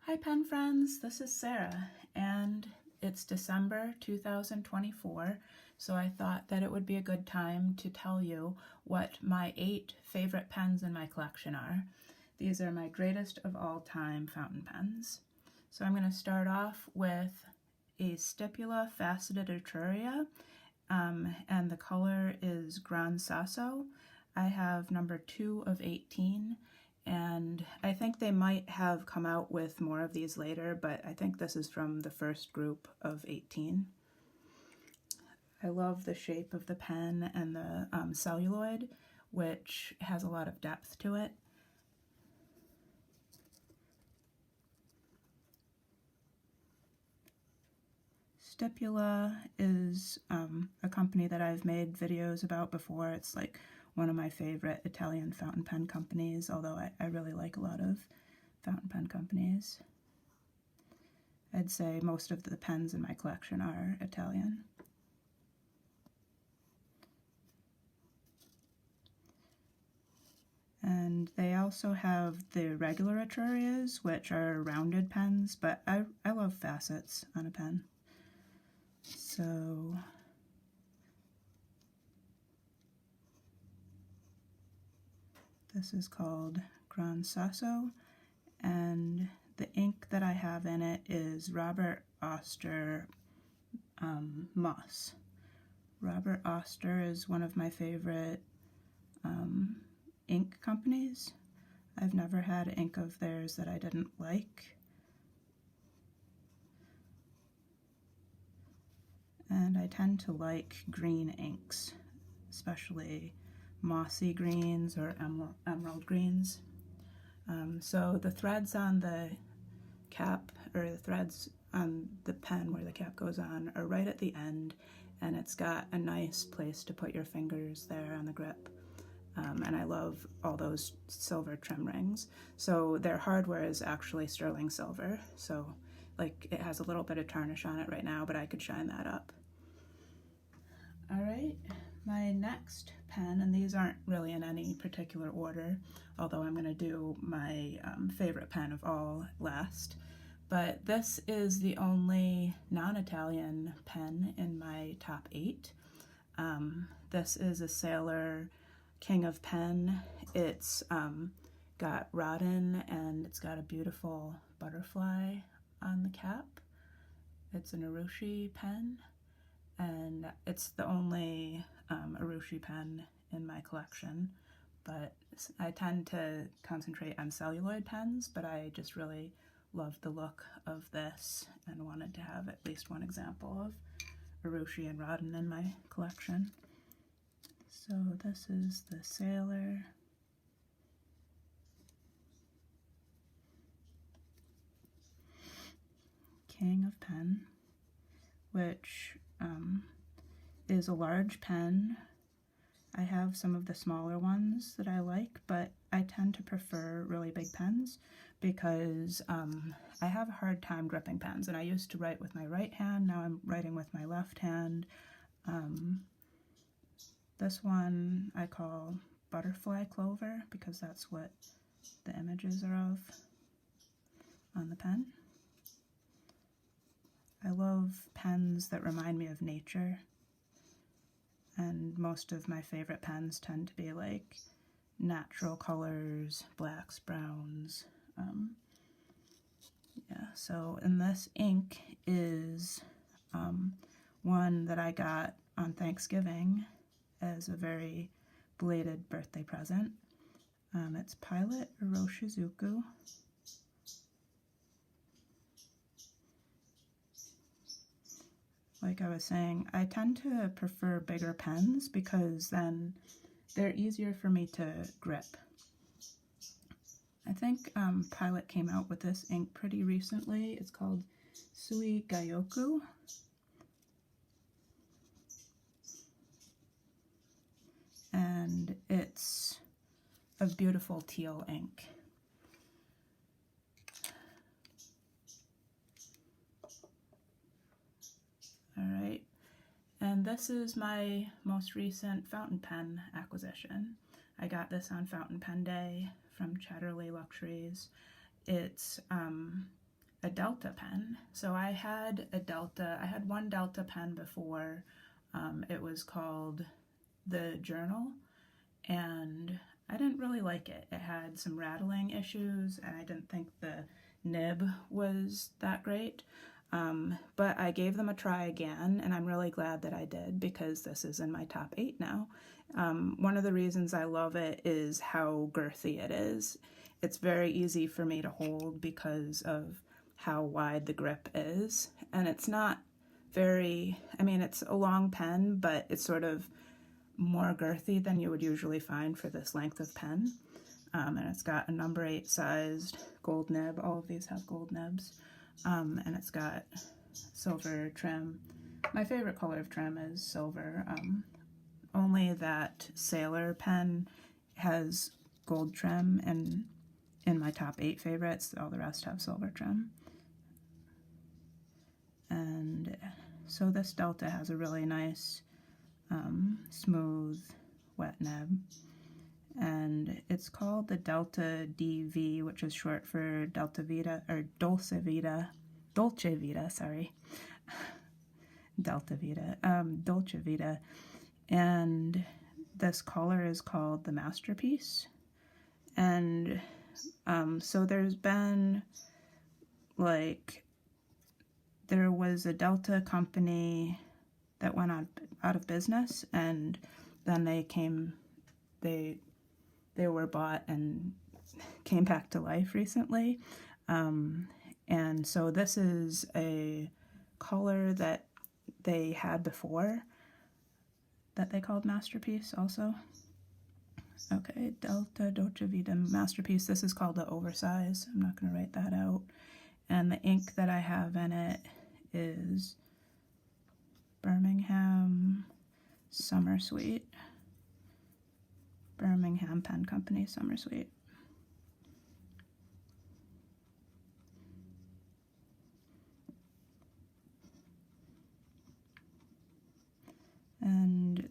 Hi pen friends, this is Sarah, and it's December 2024, so I thought that it would be a good time to tell you what my 8 favorite pens in my collection are. These are my greatest of all time fountain pens. So I'm going to start off with a Stipula Faceted Etruria, and the color is Gran Sasso. I have number 2 of 18. And I think they might have come out with more of these later, but I think this is from the first group of 18. I love the shape of the pen and the celluloid, which has a lot of depth to it. Stipula is a company that I've made videos about before. It's like one of my favorite Italian fountain pen companies, although I really like a lot of fountain pen companies. I'd say most of the pens in my collection are Italian. And they also have the regular Etrurias, which are rounded pens, but I love facets on a pen. So this is called Gran Sasso, and the ink that I have in it is Robert Oster Moss. Robert Oster is one of my favorite ink companies. I've never had ink of theirs that I didn't like. And I tend to like green inks, especially mossy greens or emerald greens. So the threads on the cap, or the threads on the pen where the cap goes on, are right at the end, and it's got a nice place to put your fingers there on the grip. And I love all those silver trim rings. So their hardware is actually sterling silver, so like it has a little bit of tarnish on it right now, but I could shine that up. Alright, my next pen, and these aren't really in any particular order, although I'm going to do my favorite pen of all last, but this is the only non-Italian pen in my top 8. This is a Sailor King of Pen. It's got Rodin, and it's got a beautiful butterfly on the cap. It's an Urushi pen, and it's the only Urushi pen in my collection, but I tend to concentrate on celluloid pens, but I just really loved the look of this and wanted to have at least one example of Urushi and Rodin in my collection. So this is the Sailor. King of Pen, which is a large pen. I have some of the smaller ones that I like, but I tend to prefer really big pens because I have a hard time gripping pens, and I used to write with my right hand, now I'm writing with my left hand. This one I call Butterfly Clover because that's what the images are of on the pen. I love pens that remind me of nature, and most of my favorite pens tend to be like natural colors, blacks, browns. So and this ink is one that I got on Thanksgiving as a very belated birthday present. It's Pilot Iroshizuku. Like I was saying, I tend to prefer bigger pens because then they're easier for me to grip. I think Pilot came out with this ink pretty recently. It's called Sui Gayoku. And it's a beautiful teal ink. Alright, and this is my most recent fountain pen acquisition. I got this on Fountain Pen Day from Chatterley Luxuries. It's a Delta pen. So I had one Delta pen before. It was called the Journal, and I didn't really like it. It had some rattling issues, and I didn't think the nib was that great. But I gave them a try again, and I'm really glad that I did, because this is in my top 8 now. One of the reasons I love it is how girthy it is. It's very easy for me to hold because of how wide the grip is, and it's not very, I mean, it's a long pen, but it's sort of more girthy than you would usually find for this length of pen. And it's got a number 8 sized gold nib. All of these have gold nibs. And it's got silver trim. My favorite color of trim is silver. Only that Sailor pen has gold trim, and in my top 8 favorites, all the rest have silver trim. And so this Delta has a really nice, smooth, wet nib. And it's called the Delta DV, which is short for Delta Vita, or Dolce Vita, sorry. Delta Vita, Dolce Vita. And this color is called the Masterpiece. And so there's been, like, there was a Delta company that went out of business, and then they were bought and came back to life recently. And so this is a color that they had before that they called Masterpiece also. Okay, Delta Dolce Vita Masterpiece. This is called the Oversize. I'm not going to write that out. And the ink that I have in it is Birmingham Summer Sweet. Birmingham Pen Company Summer Sweet. And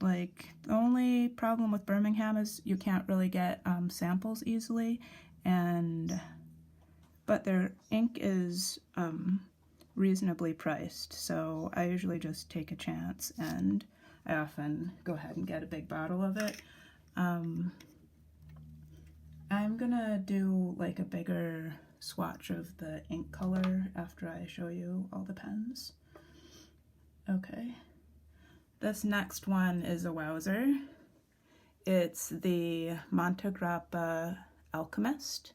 like, the only problem with Birmingham is you can't really get samples easily, but their ink is reasonably priced, so I usually just take a chance, and I often go ahead and get a big bottle of it. I'm gonna do like a bigger swatch of the ink color after I show you all the pens. Okay, this next one is a wowzer. It's the Montegrappa Alchemist.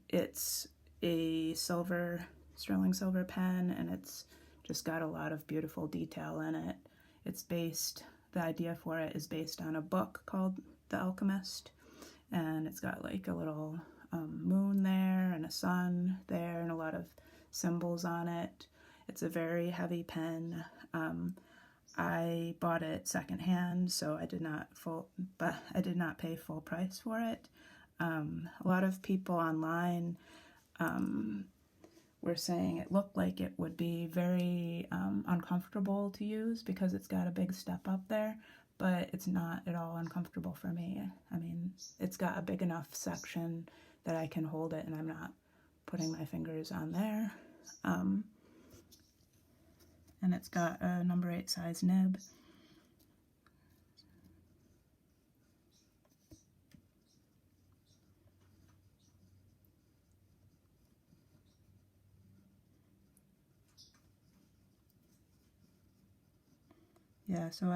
It's a sterling silver pen, and it's just got a lot of beautiful detail in it. The idea for it is based on a book called The Alchemist, and it's got like a little moon there and a sun there and a lot of symbols on it. It's a very heavy pen. I bought it secondhand, so I did not pay full price for it. A lot of people online were saying it looked like it would be very uncomfortable to use because it's got a big step up there, but it's not at all uncomfortable for me. I mean, it's got a big enough section that I can hold it and I'm not putting my fingers on there. And it's got a number 8 size nib. Yeah, so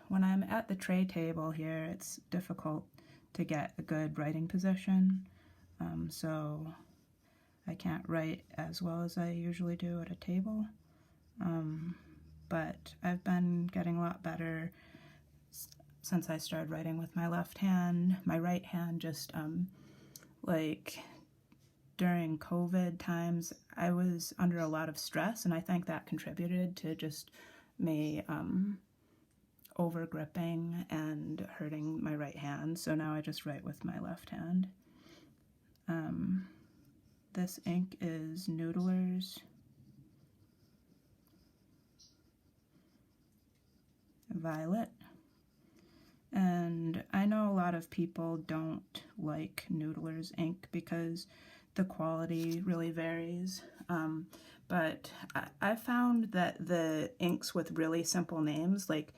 when I'm at the tray table here, it's difficult to get a good writing position, so I can't write as well as I usually do at a table, but I've been getting a lot better since I started writing with my left hand. My right hand just, like, during COVID times, I was under a lot of stress, and I think that contributed to just me over gripping and hurting my right hand, so now I just write with my left hand. This ink is Noodler's Violet, and I know a lot of people don't like Noodler's ink because the quality really varies. But I found that the inks with really simple names, like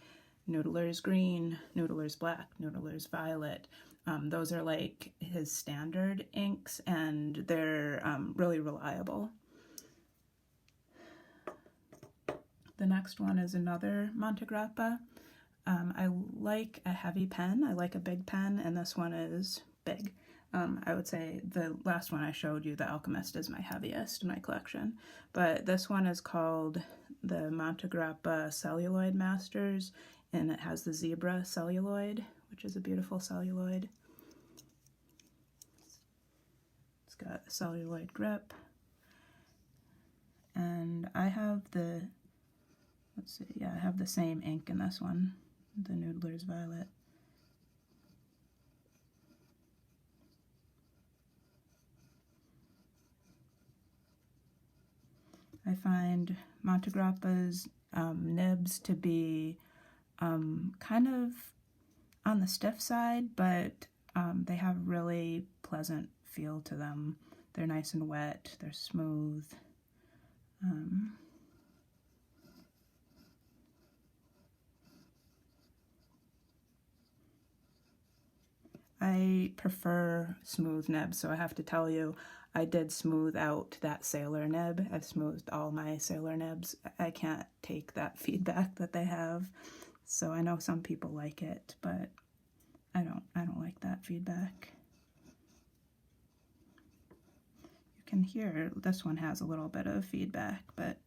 Noodler's Green, Noodler's Black, Noodler's Violet, those are like his standard inks, and they're really reliable. The next one is another Montegrappa. I like a heavy pen. I like a big pen, and this one is big. I would say the last one I showed you, the Alchemist, is my heaviest in my collection. But this one is called the Montegrappa Celluloid Masters, and it has the zebra celluloid, which is a beautiful celluloid. It's got a celluloid grip. And I have the, let's see, yeah, I have the same ink in this one, the Noodler's Violet. I find Montegrappa's nibs to be kind of on the stiff side, but they have really pleasant feel to them. They're nice and wet, they're smooth. I prefer smooth nibs, so I have to tell you, I did smooth out that Sailor nib. I've smoothed all my Sailor nibs. I can't take that feedback that they have, so I know some people like it, but I don't like that feedback. You can hear this one has a little bit of feedback, but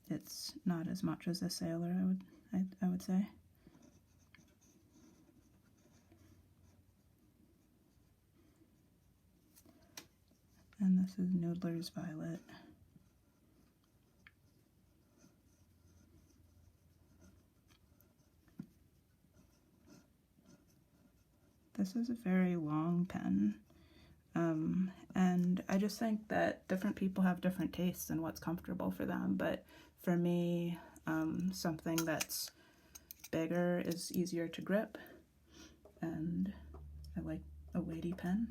it's not as much as a Sailor, I would say. And this is Noodler's Violet. This is a very long pen, and I just think that different people have different tastes and what's comfortable for them, but for me, something that's bigger is easier to grip, and I like a weighty pen.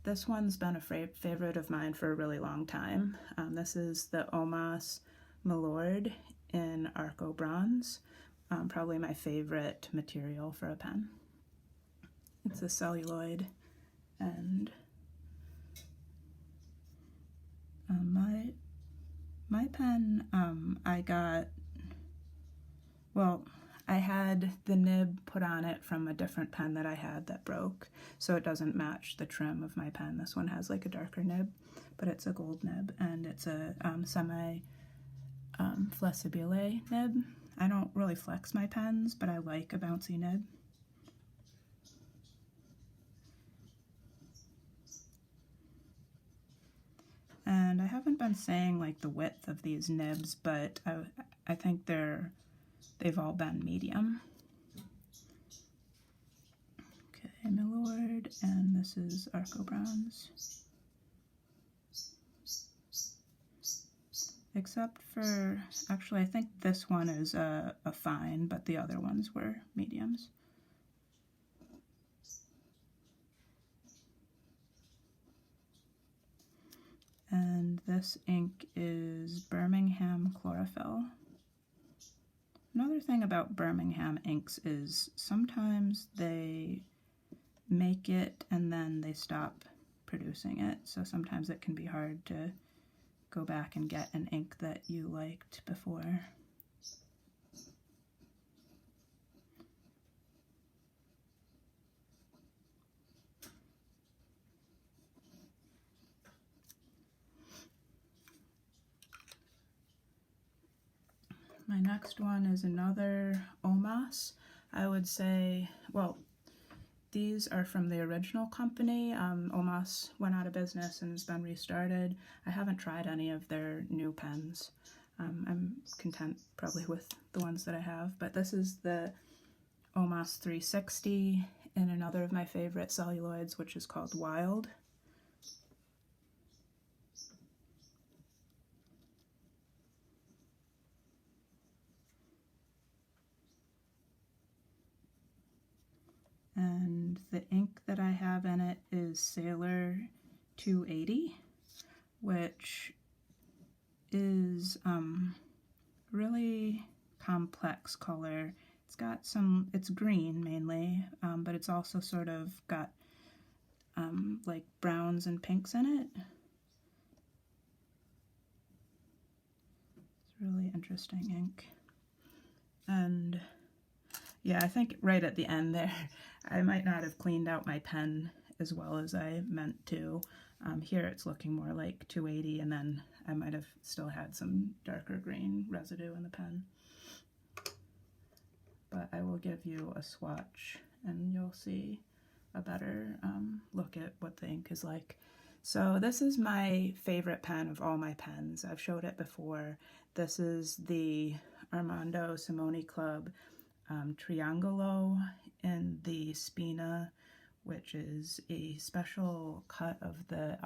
This one's been a favorite of mine for a really long time. This is the Omas Milord in Arco Bronze, probably my favorite material for a pen. It's a celluloid, and my pen, I got, well, I had the nib put on it from a different pen that I had that broke, so it doesn't match the trim of my pen. This one has like a darker nib, but it's a gold nib, and it's a semi-flexibile nib. I don't really flex my pens, but I like a bouncy nib. And I haven't been saying like the width of these nibs, but I think they've all been medium. Okay, Milord, and this is Arco Bronze. Except for, actually I think this one is a fine, but the other ones were mediums. And this ink is Birmingham Chlorophyll. Another thing about Birmingham inks is sometimes they make it and then they stop producing it, so sometimes it can be hard to go back and get an ink that you liked before. My next one is another Omas. I would say, well, these are from the original company. Omas went out of business and has been restarted. I haven't tried any of their new pens. I'm content probably with the ones that I have, but this is the Omas 360 in another of my favorite celluloids, which is called Wild. And the ink that I have in it is Sailor 280, which is really complex color. It's got some, it's green mainly, but it's also sort of got like browns and pinks in it. It's really interesting ink. And yeah, I think right at the end there, I might not have cleaned out my pen as well as I meant to. Here it's looking more like 280, and then I might have still had some darker green residue in the pen. But I will give you a swatch and you'll see a better look at what the ink is like. So this is my favorite pen of all my pens. I've showed it before. This is the Armando Simone Club Triangolo in the Spina, which is a special cut of the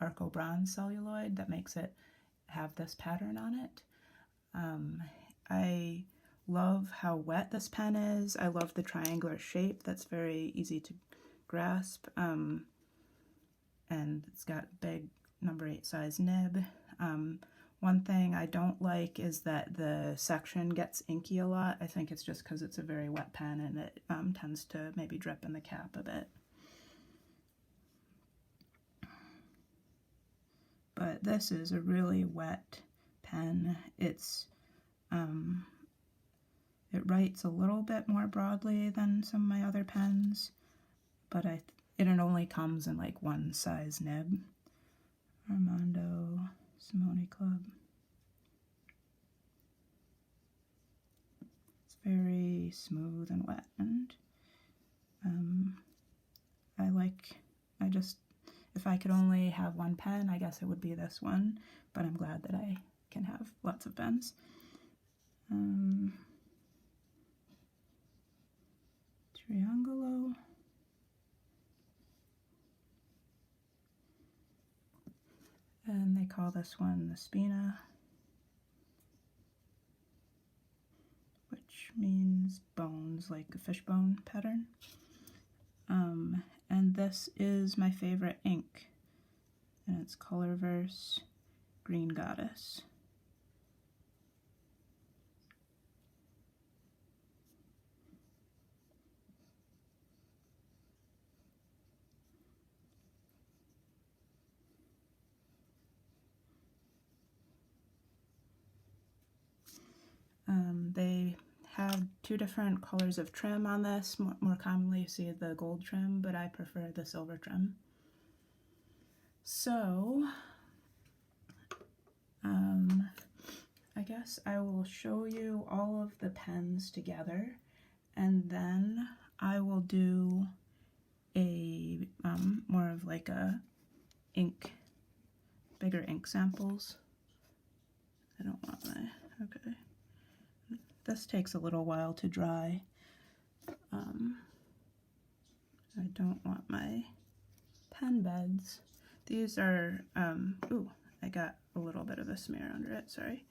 Arco Bronze celluloid that makes it have this pattern on it. I love how wet this pen is. I love the triangular shape that's very easy to grasp. And it's got a big number 8 size nib. One thing I don't like is that the section gets inky a lot. I think it's just because it's a very wet pen and it tends to maybe drip in the cap a bit. But this is a really wet pen. It's it writes a little bit more broadly than some of my other pens, but it only comes in like 1 size nib. Armando Simone Club. It's very smooth and wet, and if I could only have one pen, I guess it would be this one, but I'm glad that I can have lots of pens. Triangolo. And they call this one the Spina, which means bones, like a fishbone pattern. And this is my favorite ink, and it's Colorverse Green Goddess. They have 2 different colors of trim on this. More commonly you see the gold trim, but I prefer the silver trim. So, I guess I will show you all of the pens together, and then I will do a more of like a bigger ink samples. I don't want my, okay. This takes a little while to dry. I don't want my pen beds. These are, ooh, I got a little bit of a smear under it, sorry.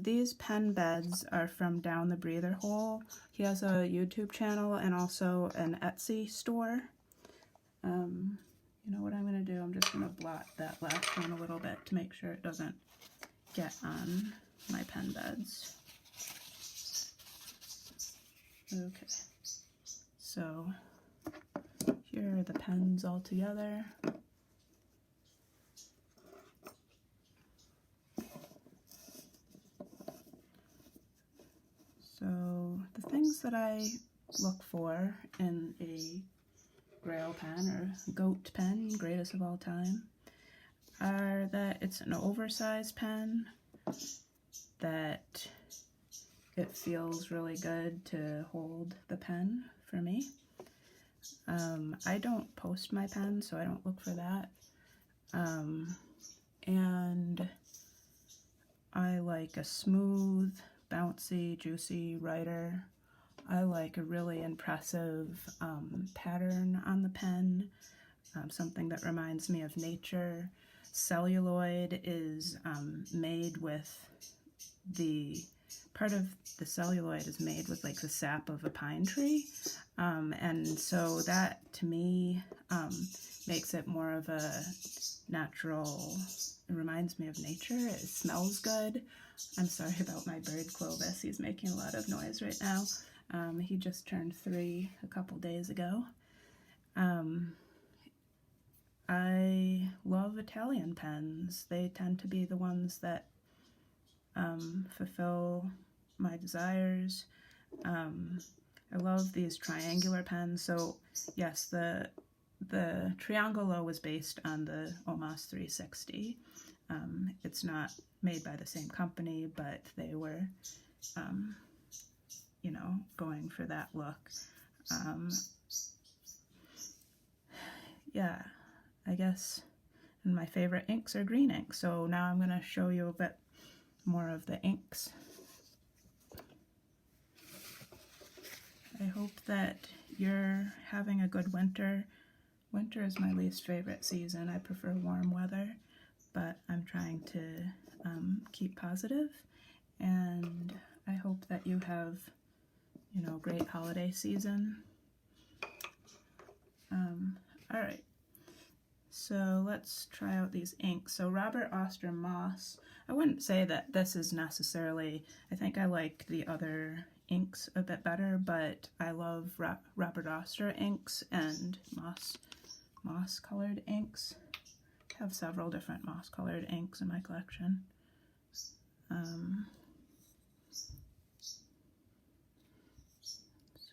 These pen beds are from Down the Breather Hole. He has a YouTube channel and also an Etsy store. You know what I'm gonna do? I'm just gonna blot that last one a little bit to make sure it doesn't get on my pen beds. Okay, so here are the pens all together. So the things that I look for in a Grail pen or Goat pen, greatest of all time, are that it's an oversized pen, that it feels really good to hold the pen for me. I don't post my pen, so I don't look for that. And I like a smooth, bouncy, juicy writer. I like a really impressive pattern on the pen, something that reminds me of nature. Celluloid is made with the part of the celluloid is made with like the sap of a pine tree, and so that to me makes it more of a natural. It reminds me of nature. It smells good. I'm sorry about my bird Clovis. He's making a lot of noise right now. He just turned 3 a couple days ago. I love Italian pens. They tend to be the ones that fulfill my desires. I love these triangular pens. So yes, the Triangolo was based on the Omas 360. It's not made by the same company, but they were, you know, going for that look. Yeah, I guess, and my favorite inks are green inks. So now I'm going to show you a bit more of the inks. I hope that you're having a good winter. Winter is my least favorite season. I prefer warm weather, but I'm trying to keep positive, and I hope that you have, you know, great holiday season. All right, so let's try out these inks. So Robert Oster Moss, I wouldn't say that this is necessarily, I think I like the other inks a bit better, but I love Robert Oster inks and moss colored inks. I have several different moss colored inks in my collection.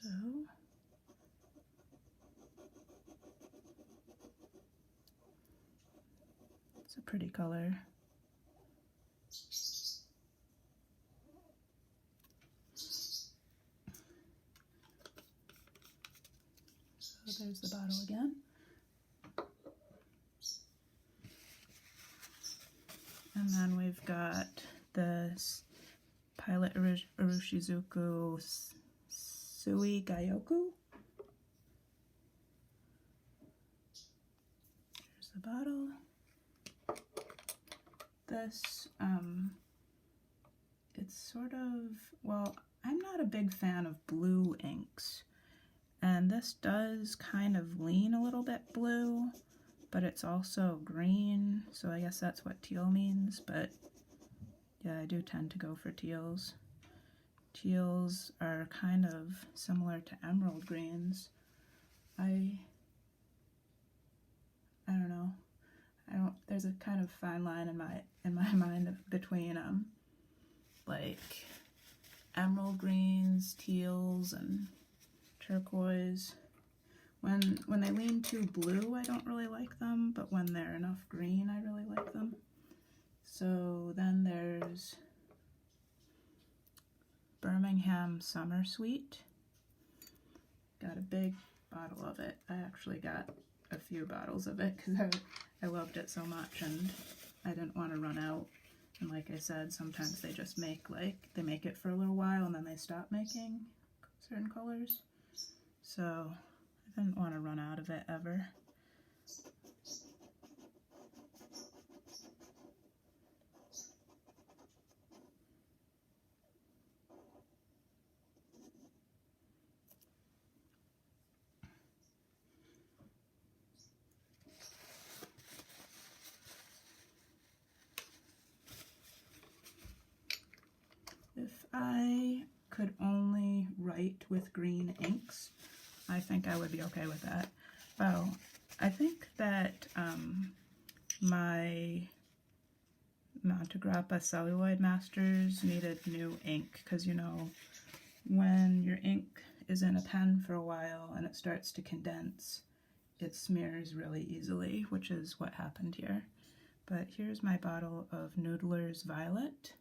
So it's a pretty color. So there's the bottle again. And then we've got the Pilot Urushizuku Sui Gayoku. There's the bottle. This, it's sort of, well, I'm not a big fan of blue inks. And this does kind of lean a little bit blue, but it's also green, so I guess that's what teal means, but yeah, I do tend to go for teals. Teals are kind of similar to emerald greens. I don't know. There's a kind of fine line in my mind between like emerald greens, teals, and turquoise. When they lean too blue, I don't really like them, but when they're enough green, I really like them. So then there's Birmingham Summer Sweet. Got a big bottle of it. I actually got a few bottles of it because I loved it so much and I didn't want to run out. And like I said, sometimes they just make they make it for a little while and then they stop making certain colors. So I didn't want to run out of it ever. If I could only write with green inks, I think I would be okay with that. Well, I think that my Montegrappa Celluloid Masters needed new ink because, you know, when your ink is in a pen for a while and it starts to condense, it smears really easily, which is what happened here. But here's my bottle of Noodler's Violet.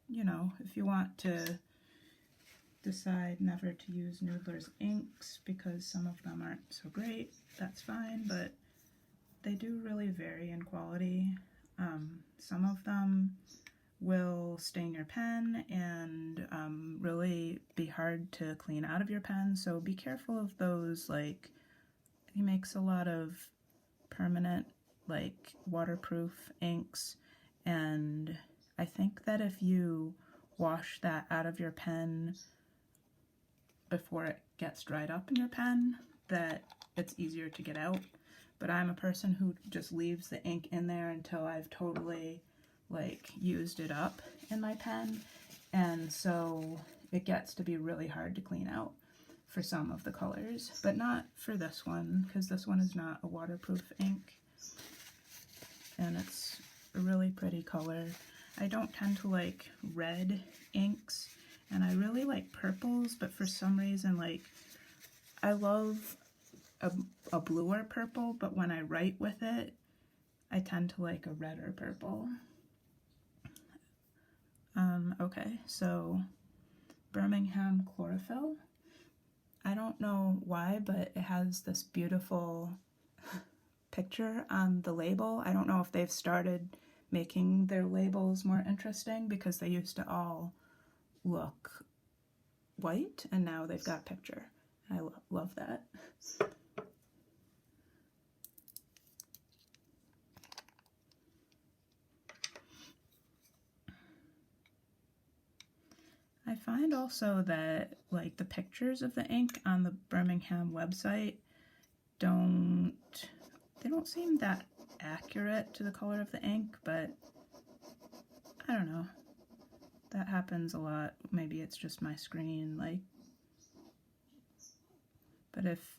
You know, if you want to decide never to use Noodler's inks because some of them aren't so great, that's fine, but they do really vary in quality. Some of them will stain your pen and really be hard to clean out of your pen, so be careful of those. Like, he makes a lot of permanent, like, waterproof inks, and I think that if you wash that out of your pen before it gets dried up in your pen, that it's easier to get out. But I'm a person who just leaves the ink in there until I've totally like used it up in my pen, and so it gets to be really hard to clean out for some of the colors, but not for this one, because this one is not a waterproof ink, and it's a really pretty color. I don't tend to like red inks, and I really like purples, but for some reason, like, I love a bluer purple, but when I write with it, I tend to like a redder purple. Okay, so Birmingham Chlorophyll. I don't know why, but it has this beautiful picture on the label. I don't know if they've started making their labels more interesting, because they used to all look white, and now they've got a picture. I love that. I find also that like the pictures of the ink on the Birmingham website they don't seem that accurate to the color of the ink, but I don't know. That happens a lot. Maybe it's just my screen, like. But if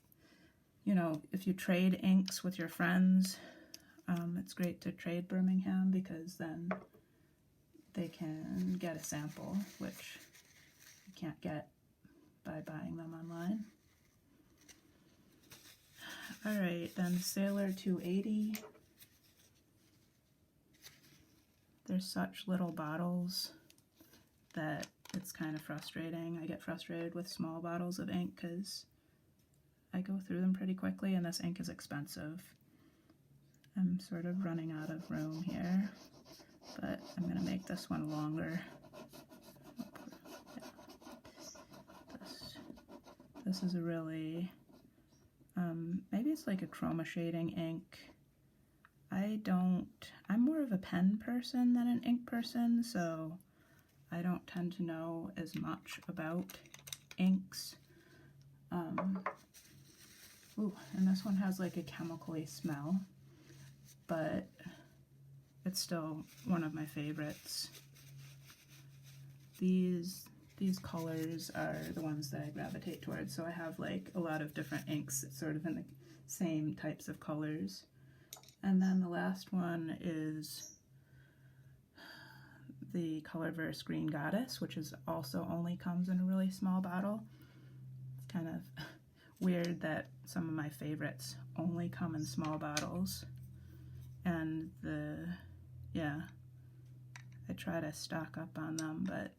you trade inks with your friends, it's great to trade Birmingham, because then they can get a sample, which you can't get by buying them online. Alright, then Sailor 280. There's such little bottles that it's kind of frustrating. I get frustrated with small bottles of ink because I go through them pretty quickly, and this ink is expensive. I'm sort of running out of room here, but I'm going to make this one longer. This is a really, maybe it's like a chroma shading ink. I'm more of a pen person than an ink person, so I don't tend to know as much about inks. Ooh, and this one has like a chemical-y smell, but it's still one of my favorites. These colors are the ones that I gravitate towards, so I have like a lot of different inks sort of in the same types of colors. And then the last one is the Colorverse Green Goddess, which is also only comes in a really small bottle. It's kind of weird that some of my favorites only come in small bottles, and I try to stock up on them, but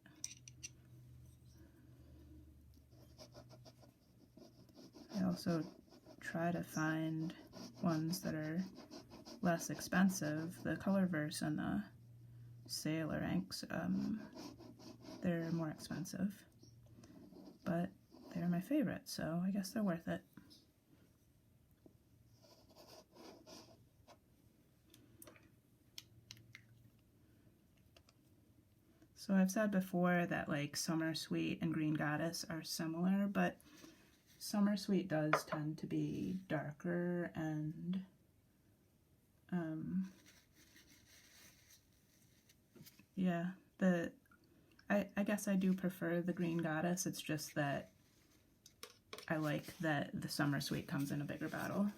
I also try to find ones that are less expensive. The Colorverse and the Sailor inks, they're more expensive, but they're my favorite, so I guess they're worth it. So I've said before that like Summer Sweet and Green Goddess are similar, but Summer Sweet does tend to be darker, and yeah, I guess I do prefer the Green Goddess. It's just that I like that the Summer Sweet comes in a bigger bottle.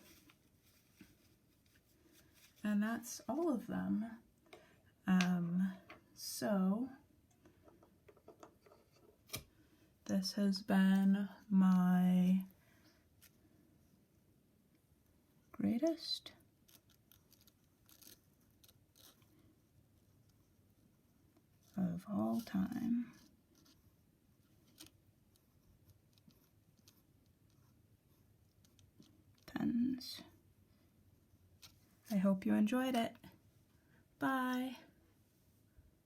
And that's all of them. So this has been my greatest of all time. Pens. I hope you enjoyed it. Bye.